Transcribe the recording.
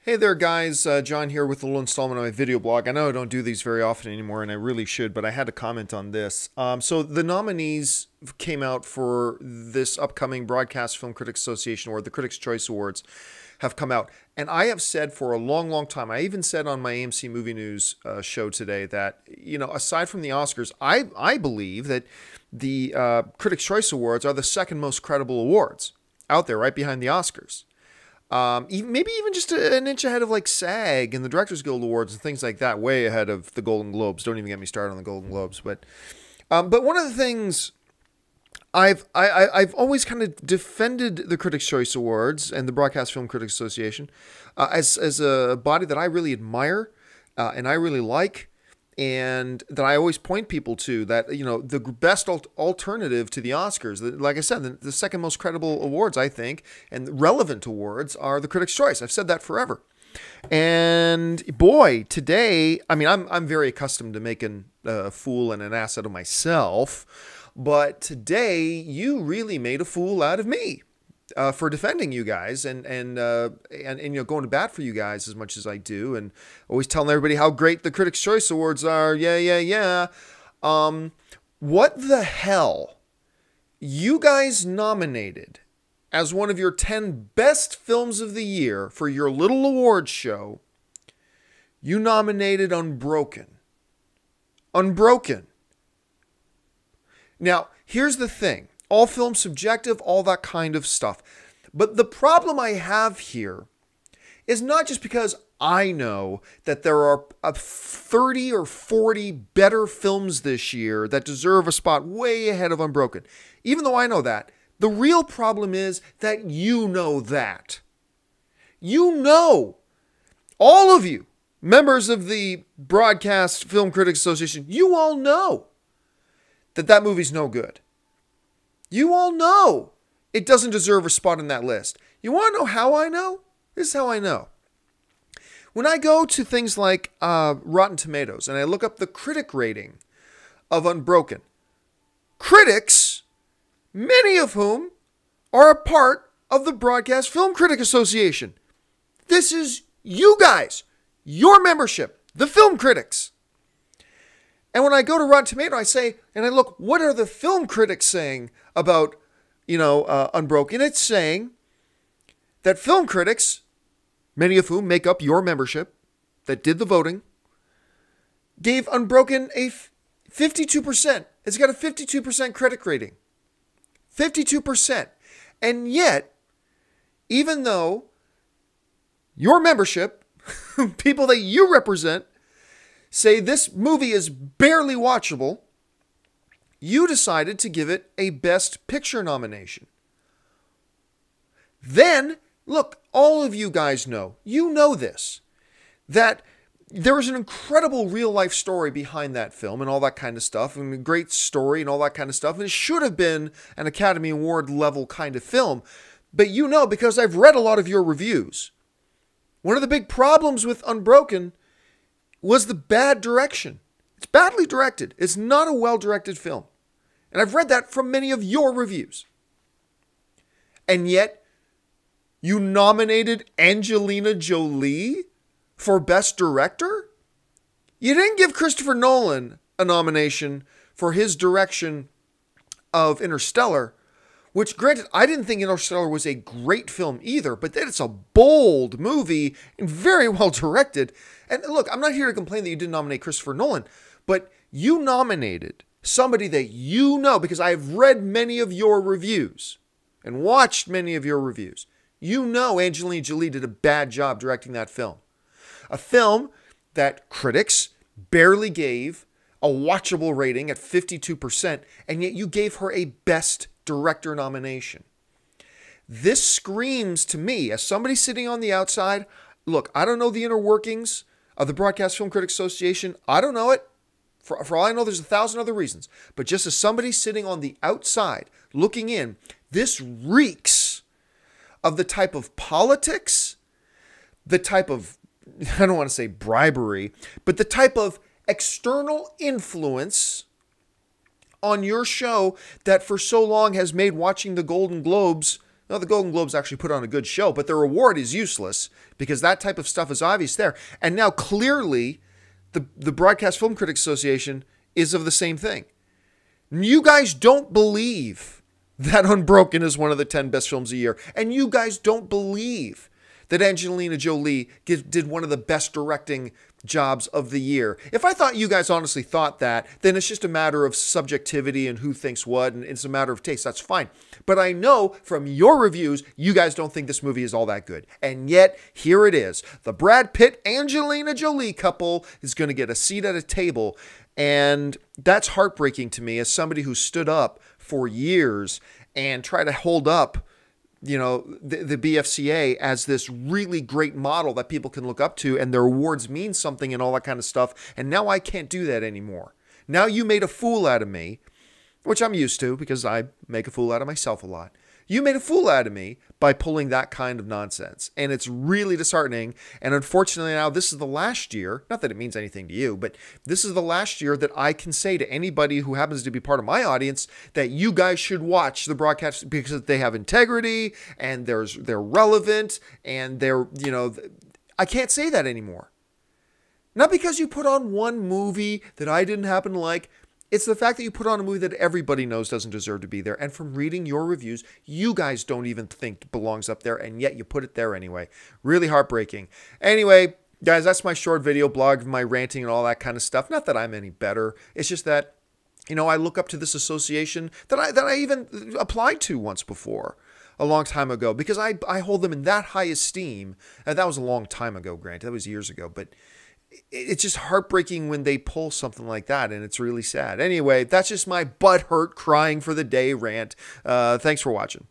Hey there, guys. John here with a little installment on my video blog. I know I don't do these very often anymore, and I really should, but I had to comment on this. So the nominees came out for this upcoming Broadcast Film Critics Association Award, the Critics' Choice Awards, have come out. And I have said for a long, long time, I even said on my AMC Movie News show today that, aside from the Oscars, I believe that the Critics' Choice Awards are the second most credible awards out there, right behind the Oscars. Maybe even just an inch ahead of like SAG and the Directors Guild Awards and things like that, way ahead of the Golden Globes. Don't even get me started on the Golden Globes. But one of the things I've always kind of defended the Critics' Choice Awards and the Broadcast Film Critics Association as a body that I really admire and I really like. And that I always point people to that, the best alternative to the Oscars, like I said, the second most credible awards, I think, and relevant awards are the Critics' Choice. I've said that forever. And boy, today, I'm very accustomed to making a fool and an ass out of myself. But today, you really made a fool out of me. For defending you guys and going to bat for you guys as much as I do, and always telling everybody how great the Critics' Choice Awards are. Yeah. What the hell? You guys nominated as one of your 10 best films of the year for your little awards show. You nominated Unbroken. Unbroken. Now, here's the thing. All films subjective, all that kind of stuff. But the problem I have here is not just because I know that there are 30 or 40 better films this year that deserve a spot way ahead of Unbroken. Even though I know that, the real problem is that you know that. You know, all of you, members of the Broadcast Film Critics Association, you all know that movie's no good. You all know it doesn't deserve a spot in that list. You want to know how I know? This is how I know. When I go to things like Rotten Tomatoes and I look up the critic rating of Unbroken, critics, many of whom are a part of the Broadcast Film Critic Association. This is you guys, your membership, the film critics. And when I go to Rotten Tomato, I say, and I look, what are the film critics saying about, Unbroken? It's saying that film critics, many of whom make up your membership, that did the voting, gave Unbroken a 52%. It's got a 52% critic rating. 52%. And yet, even though your membership, people that you represent, say this movie is barely watchable, you decided to give it a Best Picture nomination. Then, look, all of you guys know, you know this, that there was an incredible real-life story behind that film and all that kind of stuff, and a great story and all that kind of stuff, and it should have been an Academy Award level kind of film. But you know, because I've read a lot of your reviews, one of the big problems with Unbroken was the bad direction. It's badly directed. It's not a well-directed film. And I've read that from many of your reviews. And yet, you nominated Angelina Jolie for Best Director? You didn't give Christopher Nolan a nomination for his direction of Interstellar, which, granted, I didn't think Interstellar was a great film either, but that it's a bold movie and very well directed. And look, I'm not here to complain that you didn't nominate Christopher Nolan, but you nominated somebody that you know, because I've read many of your reviews and watched many of your reviews. You know Angelina Jolie did a bad job directing that film. A film that critics barely gave a watchable rating at 52%, and yet you gave her a Best Director nomination. This screams to me, as somebody sitting on the outside, look, I don't know the inner workings of the Broadcast Film Critics Association. I don't know it. For all I know, there's 1,000 other reasons. But just as somebody sitting on the outside, looking in, this reeks of the type of politics, the type of, I don't want to say bribery, but the type of external influence on your show that for so long has made watching the Golden Globes No, the Golden Globes actually put on a good show, but the reward is useless because that type of stuff is obvious there. And now clearly the Broadcast Film Critics Association is of the same thing. You guys don't believe that Unbroken is one of the 10 best films a year. And you guys don't believe that Angelina Jolie did one of the best directing jobs of the year. If I thought you guys honestly thought that, then it's just a matter of subjectivity and who thinks what, and it's a matter of taste. That's fine. But I know from your reviews, you guys don't think this movie is all that good. And yet, here it is. The Brad Pitt, Angelina Jolie couple is going to get a seat at a table. And that's heartbreaking to me as somebody who stood up for years and tried to hold up the BFCA as this really great model that people can look up to and their awards mean something and all that kind of stuff. And now I can't do that anymore. Now you made a fool out of me, which I'm used to because I make a fool out of myself a lot. You made a fool out of me by pulling that kind of nonsense. And it's really disheartening. And unfortunately now this is the last year, not that it means anything to you, but this is the last year that I can say to anybody who happens to be part of my audience that you guys should watch the broadcast because they have integrity and they're relevant and they're, I can't say that anymore. Not because you put on one movie that I didn't happen to like. It's the fact that you put on a movie that everybody knows doesn't deserve to be there. And from reading your reviews, you guys don't even think belongs up there, and yet you put it there anyway. Really heartbreaking. Anyway, guys, that's my short video blog, my ranting and all that kind of stuff. Not that I'm any better. It's just that, I look up to this association that I even applied to once before, a long time ago, because I hold them in that high esteem. And that was a long time ago, granted. That was years ago, but it's just heartbreaking when they pull something like that, and it's really sad. Anyway, that's just my butthurt crying for the day rant. Thanks for watching.